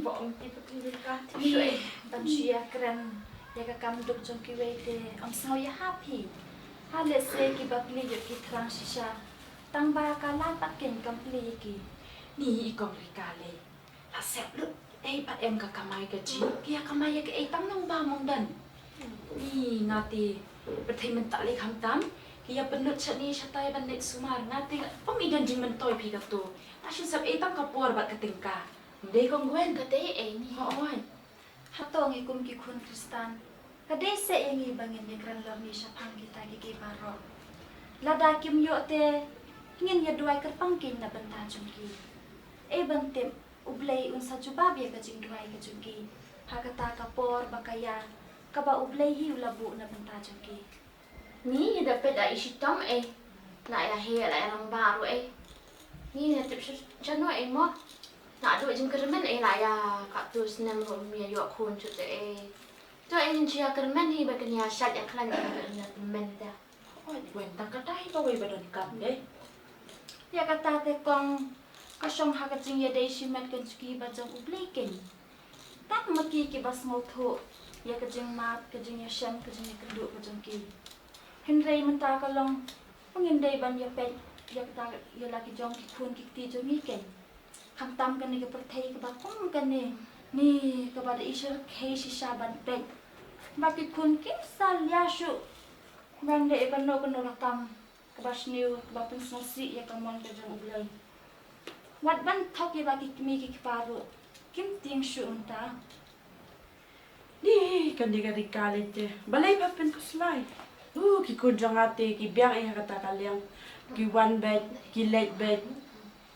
Bong itu ka. Ni ban sia keren. Ya ka kam duk jong ki wei te am sao ya happy. Ha le se ki bakli yo ki trang sisa. Tang ba ka la tak ken kam pli ki. Ni ikong rikale. La sep lu. Pat em ka kamay ka ji. Kaya kamay ka tang nang ba mong dan. Ni ngati berthai mentak le kham tam. Kaya penut chat ni chatai ban nek sumar ngati pamidan jing mentoy pi ka tu. Asin sap tang kapor bat katingka. Dei kong gwen ka dei ni. Oi. Hatong ikum ki khun Kristan. Kadai se yangi bangin ni kran lor ni syapang kita gigi baroh. Lada kim yo te ngin ya duai kerpang kin na benta jungki. Bantim ublei un sajubab ya ka jing duai ka jungki. Hakata kapor bakaya kaba ublei hi ulabu na benta jungki. Ni dapat da isitam na ya he la yang baru Ni na tip chano mo. Na do jing kermen la ya ka tu senam ro mi yo khun chu te cho anh chia kermen hi ba kanya sat ya klan ya men da. Oi gwen tang ka dai ba wei ba don kam de. Ya kata te kong kasong haka jing ya dei simet kan ski ba jong ublei ken. Tak maki ki bas mo tho ya ka jing mat ka jing ya shem ka jing ya kendu ka jong ki. Henry menta ka long pangin dei ban ya pet ya kata ya laki jong ki khun ki ti jong mi ken. Kam tam kan ni ka perthai ka ba kong kan ni ka ba da isher khei si saban pet. Ba ki khun ki sal ya shu. Ban dei ban no kan no kam. Kabas niu bapun sosi ya kamon ka jong ublei. Wat ban thok ya bagi kimi ki paru. Kim ting shu unta. Ni kan di kali te. Balai papen ko slai. Ki kunjang ate ki biang ai kata kaliang. Ki one bed, ki late bed.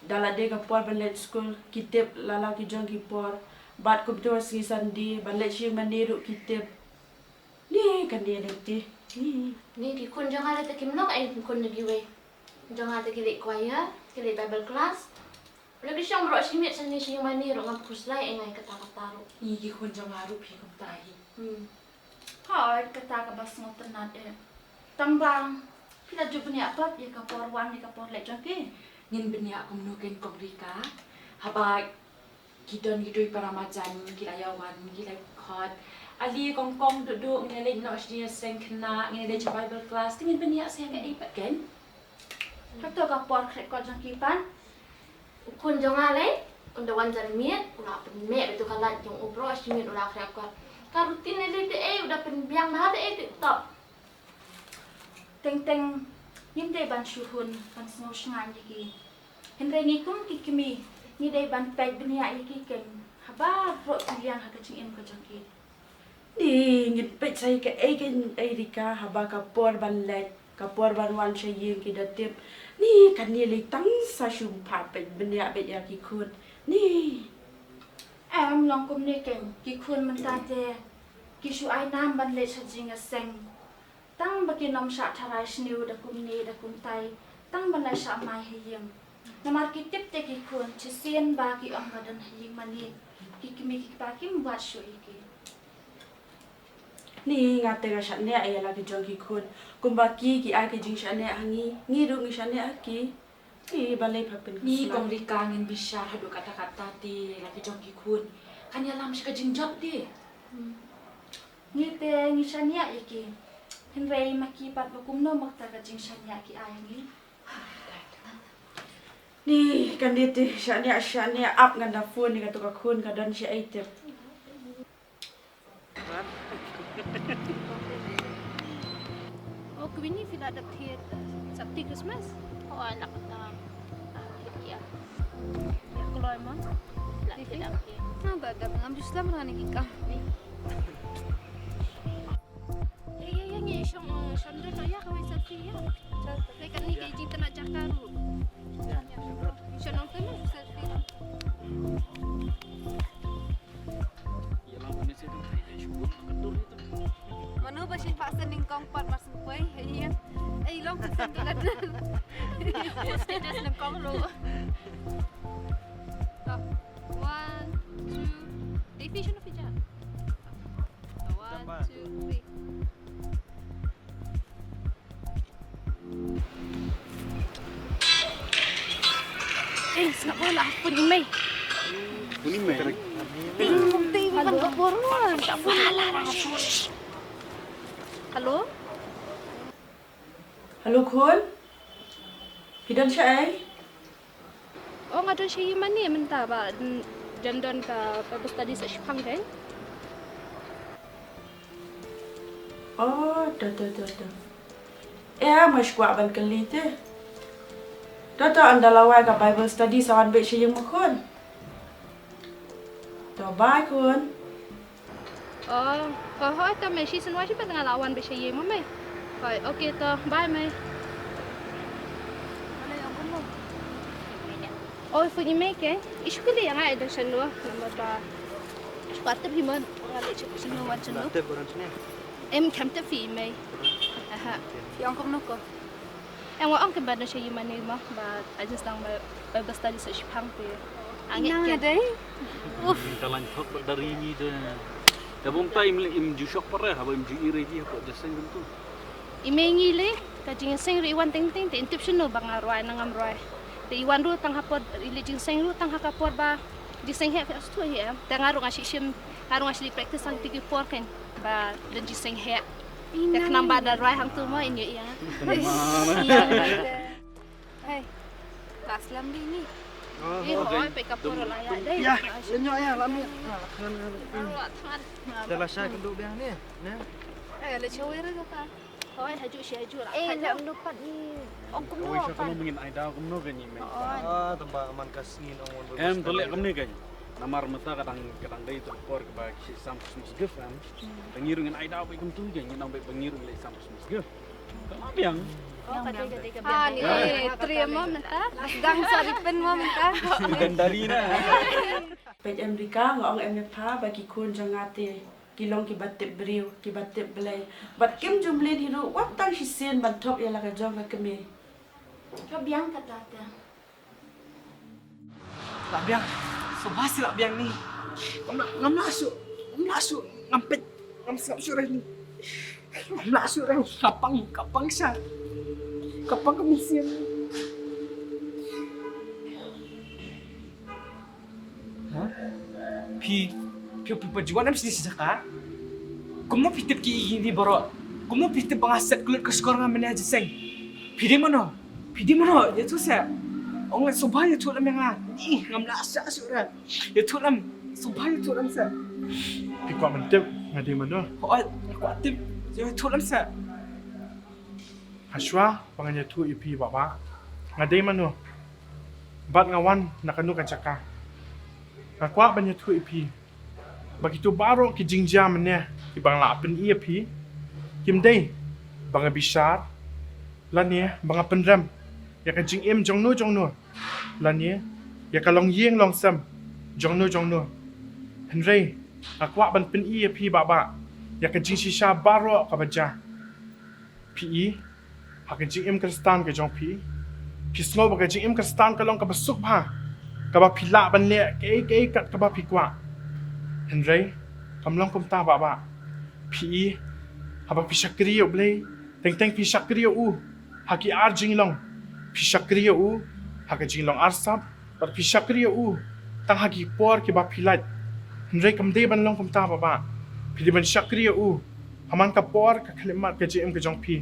Dalade ka por ballet school, ki tip lala ki jong ki por. Bat ko betul si sandi, ballet si maniru ki tip. Ni kan dia nanti. Ni ki kun jong ada te kim nok kun lagi we. Jong ada ki lek choir, ki lek Bible class. Lagi siang bro simit sani si mani ro ngam Khublei ngai kata-kata ro. Ni ki kun jong aru pi kum tai. Hai kata ka bas mo tenat Tambang. Pila ju punya apa ya ka por wan ya ka por lek jong ki. Ngin benya kum no ken kong rika. Haba kidon gidoi paramajan gilayawan gilai khot. Ali kong duduk ngene no dia seng kena ngene de Bible class tingin benya saya ka ipat kan. Hato ka por krek ko jong ki pan. Kun jong ale unda wan janmieit ula pynbit itu kalat jong ubro simit ula krek ko. Ka rutin ele te udah pynbiang bah te top. Teng teng nim de ban shuhun ban snow shngan ki. Henry ngikung kikimi. Ni day ban peg benia ikiken. Haba pro yang haka jing em ko jangki. Ni ngit pe sai ke egen Erika haba kapor ban let kapor ban wan sai yin ki datip. Ni kan ni le tang sa shum pa pe benia be ya ki kun. Ni Em long kum ni ken ki kun man ta te. Ki shu ai nam ban le sa Jingiaseng. Tang ba ki nom sha tharai sniu da kum ni da kum tai. Tang ban lai sha mai hiyem. Namar ki tip te ki kun chi sien ba ki ong badan hiyem mani. Ki kimi ki pa kim buat shu iki. Ni ngate ga sha ne ay la ki jong ki kun. Kum ba ki ai ki jing sha ne hangi. Ni ru ngi sha ne aki. Ni balai pa pen. Ni kong rika ngin bisa hadu kata-kata ti lagi jong ki kun. Kan ya lam sika jingjot di. Ni te ngi sha ne iki. Henry maki pat bakum no makta ga jing sha ne ki ai ngi. Ni kan dia tu sha ne up ngan da phone ni ka to ka kun ka dan sha ai tip. Oh, kini tidak ada Sabtu Khristmas. Oh anak ta. Ya. Ya keluar mah. La tidak ki. Nah, gagap ngam just lah mana kita. Yang ni Chandra naya kawai selfie ya. Tapi kan ni kayak cinta nak jakaru. Senang tu mah selfie. Mana pasien paksa ningkong pat masuk koi, iya. Long pasien tu kan. Status nengkong lu. 1, 2, Iaphi siya na pija. 1, 2, 3. Snap bola pun ni mai. Ini meh. Bukti bukan keburuan. Tak boleh. Halo? Halo kun. Pidan sha ai. Oh, ngada siya mana mentah ba jandan ka bagus tadi sa Shipang kan? Oh, dah. Eh, mas kuat ban kali tu. Dah anda lawai ka Bible study sawan be sha yang makun. Dah bye kun. Oh, hoi ta mai si senwa si tengah lawan be siya mo mai. Hoi, okay to. Bye mai. Oh, punya mai ke? Isu kali yang ada senwa nama ba. Sepatut himan ngalai senwa senwa. Em kam te fi mai. Aha. Yang kamu nak? Yang orang ke badan siya mana mah ba aja sedang Bible study sa Shipang pe. Angin Nang ke? ada. Kalan hok dari ini dah. Dah bom time im ju shock parah, haba im ju iri dia kok jaseng tu. Imengi le ka Jingaiseng ri wan ting ting te intip sino bang arwai nangam roi. Te iwan ru tang hapod ili Jingaiseng ru tang hakapor ba Jingaiseng he fas tu he. Te ngaru ngasi sim ngaru ngasi practice sang tigi por kan ba dan Jingaiseng he. Te kenamba da roi hang tu mo ini ya. Hey. Tak selam di ni. Hoi pe kapor la ya dai. Ya, lenyok ya lami. Dah lah syah duduk biang ni. Nah. Le cewek tu kan. Hoi haju si haju lah. Nak mendapat ni. Om kamu Oi, siya kamu mungkin ay daw kamu kan ni. Ah, tambah aman kasingin orang bagus. Em tolak kamu ni kan. Namar mata kadang day tu por ke bagi si sampus musgef kan. Pengirungan ay daw ikum tu kan, yang nampak pengirung le sampus musgef. Kamu biang. Ni terima mentah. Dang saripin mo mentah. Dan dari na. Pej Amerika ngong em pa bagi kun jangate kilong ki batip briu ki batip Blei. Bat kim jumlin hiru wat tang si sen ban top ya la ka jong ka kemi. Ka biang kata ta. Lak biang. Sebasi lak biang ni. Ngam lasuk. Ngampet. Ngam sap surah ni. Ngam lasuk dah. Kapang sah. Kapang kemisian. Ha? Pi perjuangan mesti sejak. Kamu pitip ki ini baroh. Kamu pitip pengaset kulit ke sekolah mana aja seng. Pidi mana? Ya tu saya. Orang sobah ya tu lam yang ni ngam lasak surah. Ya tu lam sobah ya tu lam saya. Pi kuat mentip ngadi mana? Oh, kuat tip. Ya tu lam saya. Haswa panganya tu ipi bapa. Ngadi mana? bat ngawan nakanu kan caka. Ngakwa banyak tu ipi. Begitu baroh ki jingja meneh ki bang la pen iaphi. Kim dei bang abisar. Lania bang pendram. Ya ka jing jong nu. Lania ya ka long yeng long sam jong nu. Henry ngakwa ban pen iaphi ba. Ya ka jing shisha baroh ka baja. Pi haka jing Kristan ke jong pi. Pisngo baka jing Kristan ka long ka basuk ba. Ka ba pila ban le ke kat ka ba pi kwa. Henry kamlong kum ta ba. Pi haba pi shakriyo Blei. Teng pi shakriyo u. Haki ar jing long. Pi shakriyo u. Haka jing long ar sab. Bat pi shakriyo u. Tang haki por ki ba pilat. Henry kam de ban long kum ta ba. Pi di ban shakriyo u. Haman ka por ka kalimat ka jing ke jong pi.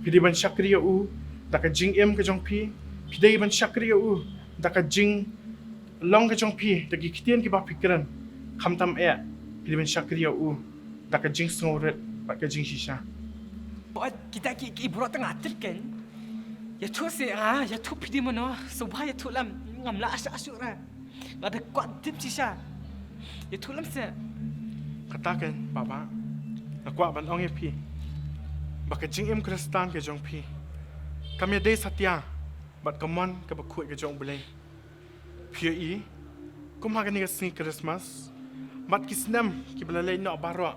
Pi di ban shakriyo u. Da ka jing ke jong pi. Pi de ban shakriyo u. Da ka jing long ke jong pi. Da ki kitian ki ba pikiran. Kham tam Pi di ban shakriyo u. Da ka jing sngoret. Bat ka jing shisha. Buat kita ki buruk tengah atir kan. Ya tu ya tu pidi mana. Subha ya tu lam ngamla asyuk ra. Ada kuat tip sisa. Ya tu lam se. Katakan baba. Aku ban ong pi. Baka jing Kristan ke jong pi. Kami dei satya. Bat kamon ke bakut ke jong Blei. Pi kum hagan ni sing Khristmas. Bat kisnam ki belalai no baroh.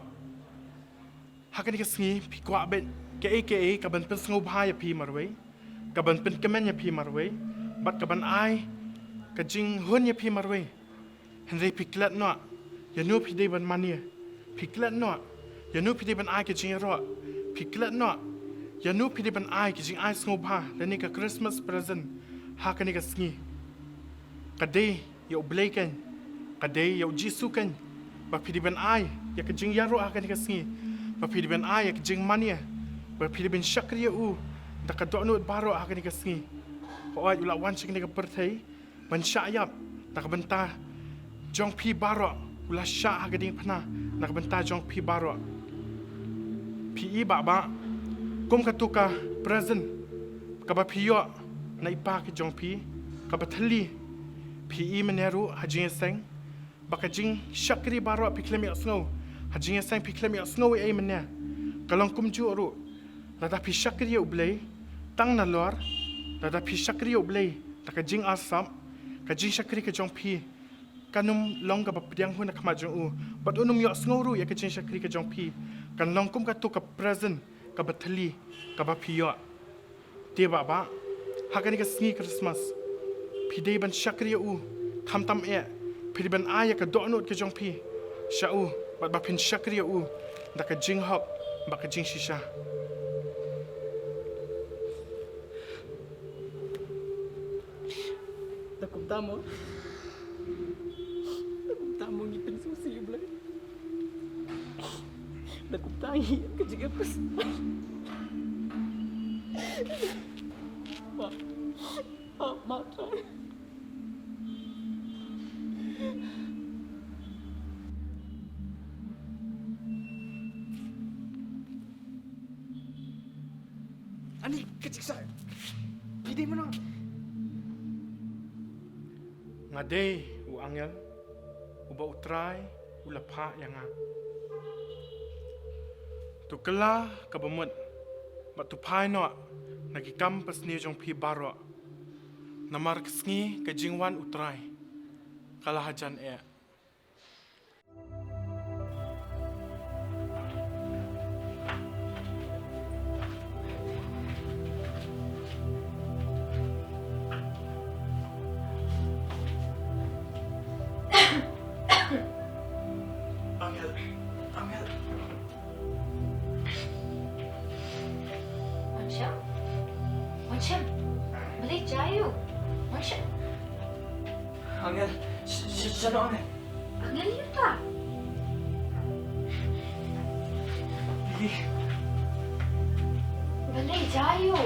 Hakan ni sing pi kwa ben ke ka ban pen sngewbha ya pi marwei. Ka ban pen kemen ya pi marwei. Bat ka ban ai ka jing hun ya pi marwei. Henry pi klat no. Ya nu pi dei ban mania. Pi klat no. Ya nu pi dei ban ai ke jing ro. Pi klat no. Ya nu pi dei ban ai ke jing ai sngewbha. Dan ni ka Christmas present. Hakan ni sing. Ka dei ya Blei kan. Ka dei ya Jisu kan. Ba pi dei ban ai ya ke jing ya ro hakan ni sing. Ba pi dei ban ai ya ke jing mania. Ba pi dei ban shakriya u. Da ka do nu baroh hakan ni sing. Oi ula wan sing ni ka perthai. Ban syayap. Da ka benta jong pi baroh. Ula syak hakan ni phana. Da ka benta jong pi baroh. Pi ba. Kum ka tu ka present. Ka ba pi yo na ipa ke jong pi. Ka ba thali. Pi meneru Jingiaseng. Baka jing shakri baroh pi klem ya snow. Jingiaseng pi klem ya snow e meneh. Kalong kum ju ru. Lada pi shakri ya Blei. Tang na lor. Lada pi shakri ya Blei. Da ka jing asam. Ka jing shakri ke jong pi. Kanum long ka ba pynbiang hu na khama jong u. Bat unum ya snow ru ya ka jing shakri ke jong pi. Kan long kum ka tu ka present. Ka ba thali. Ka ba pi yo. Te ba. Hakan ni ka sing Khristmas. Pi dei ban shakri ya u. Kham tam pi dei ban ai ka do nu ke jong pi. Sha u. Bat ba pin shakri ya u. Da ka jing hok. Ba ka jing shisha. Takum tamu ni pensusi Blei. Takum tangi ke jing pas. Mak try. Ani kecik saya. Pidi mana? Ngadei u angel. Uba utrai ula pha yanga. Tu kala ka bamut. Bat tu phai no nagi kam pas ni jong pi baroh. Namar kesngi ke jingwan utrai. Kala hajan Angel. Macam Blei jayu. Macam Angel, sana Angel. Angel you tak? Blei jayu.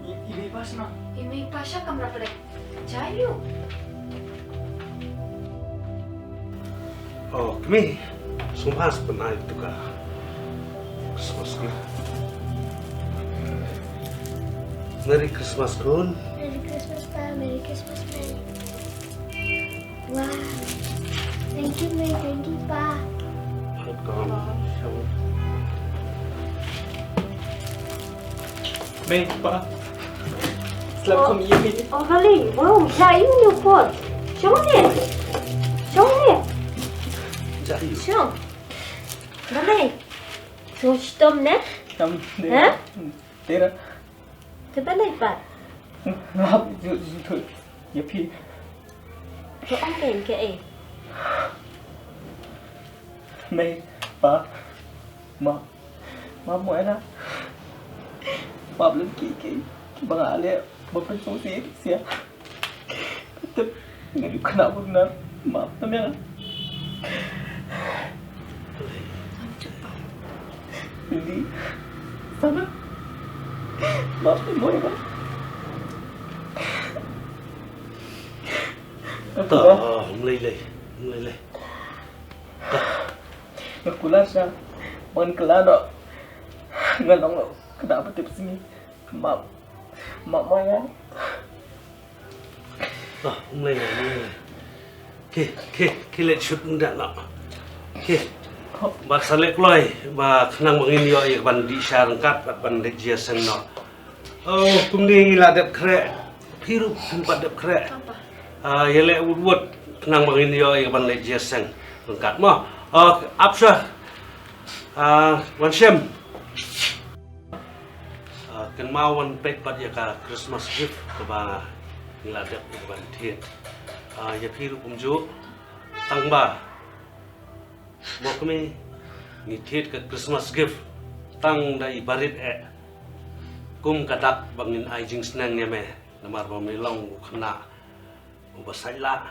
Ini pas na. Ini pasya kamera Blei jayu. Oh, kami sumas pernah itu ka Christmas kun. Merry Christmas kun. Merry Christmas. Merry Christmas, May. Wow. Thank you, May. Thank you, Pa. May, Pa. Selamat kami iaphi. Oh, kali. Wow, jai ni pun. Siapa ni? Siapa ni? Jai. Siapa? Blei. So, stom ne? Kam Ha? Tera. Kita Blei, Pa. Ngap tu iaphi. So, ông kèn ke eh. May, Pa. Ma mo na. Ma belum ki bang ale bapak sosial sia. Tetap nggak kenapa benar. Maaf namanya. Ini sana. Maaf ni boy ba. Blei. Nakulas na. Man kelano. Nganong lo. Kenapa tip sini? Maaf mo ya. Blei. Ke let shoot ndak nak. Ba salek loi ba khnang mangin yo ye ban di syarangkat ban de jiaseng no. Oh, kumni ngila dep kre. Piru tempat dep kre. Yele wud khnang mangin yo ye ban le jiaseng rangkat mo. Apsha. Wan shem. Kan mau wan pet pat ya ka Christmas gift ke ba ngila dep ke ban thiet. Ya piru kumju tang ba. Mo kami ni thiet ke Christmas gift tang dai barit kum kadak bangin ai jing snang ne me namar ba me long khna ba sai la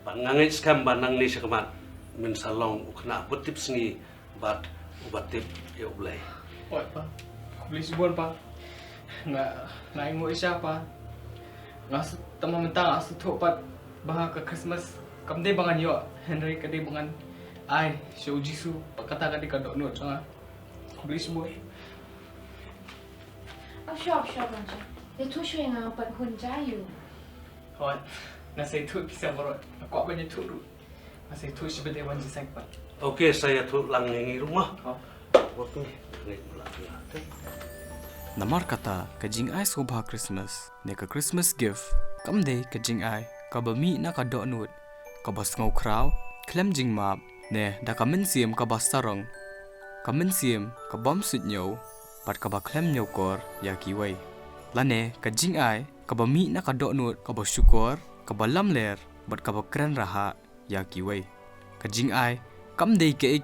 ba ngangit skam ba nang ni sakamat min salong khna butip sngi bat ubatip ya Blei. Oi, Pa. Khublei shibun, Pa. Nggak ingat siapa. Nggak teman mentang asu pat bah ke Christmas. Kamde bangan yo Henry kade bangan ai show jisu pakata kade kadok not ah. Khublei shibun. Sure, Banja. Itu siya yang apa pun jayu. Hoi. Nasi tu bisa baroh. Aku banyak tu dulu. Nasi tu sebentar wanji sengpat. Okey, saya tu lang ngi rumah. Waktu ni Namar kata ke Jingaisngewbha Christmas ne ke Christmas gift kamde ke jingai ka bami na ka dok nut ka bas ngau kraw klem jing map ne da ka min siem ka bas sarong ka min siem ka bom sut nyau pat ka ba klem nyau kor ya ki wei lane ka jingai ka bami na ka dok nut ka ba syukur ka ba lam ler bat ka ba kran raha ya ki wei ka jingai kamde ke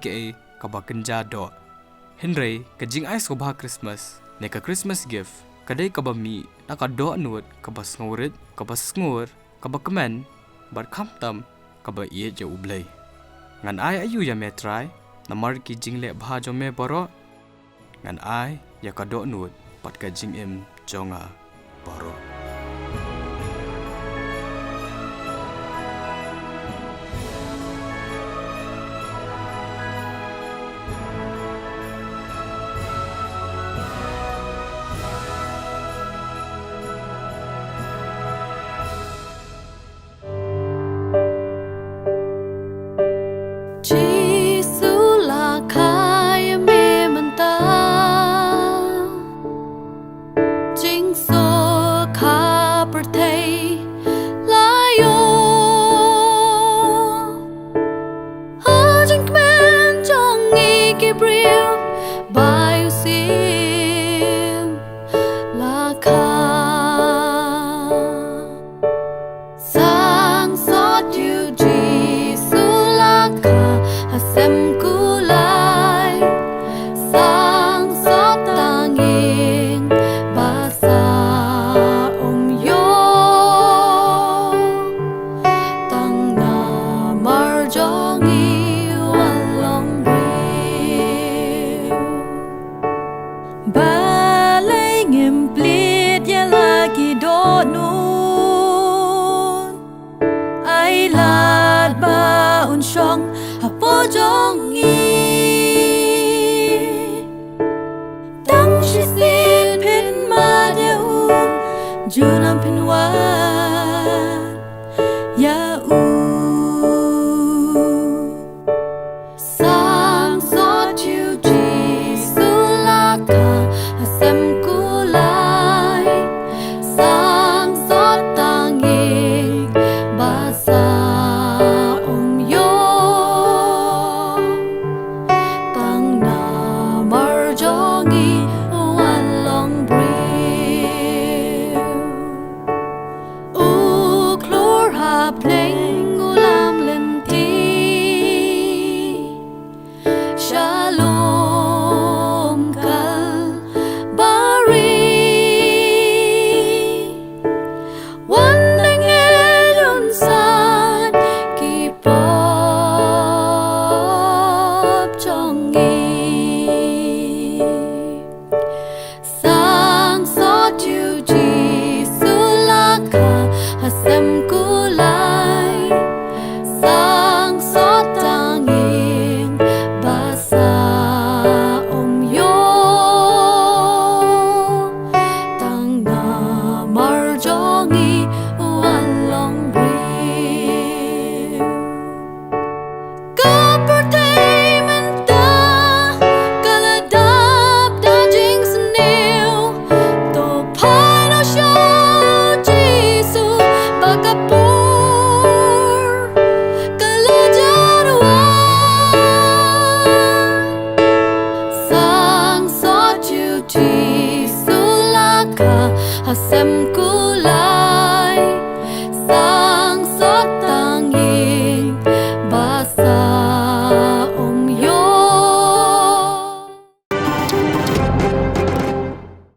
ka ba kenja dok Henry ke Jingaisngewbha Christmas ne ka Christmas gift kadai ka bami na ka do nut ka bas ngorit ka bas ngur ka ba kemen bat kham tam ka ba ye je Blei ngan ai ayu ya me try namar ki jingle bha jo me baroh ngan ai ya ka do nut pat ka jing jonga baroh. Junam pinwa kulai sang sot tanging basa yo tang na marjongi walong briu uklor hapling ulam lenti shalom kal bari wandeng elun san kipop jongi sang sot yuji sulaka hasem kulai sang sot tanging basa yo tang na marjongi walong briu Kapertainmenta kaladap daging seniw to paano siya Jisu bagapur kalajaruan sang sot yuji sulaka hasem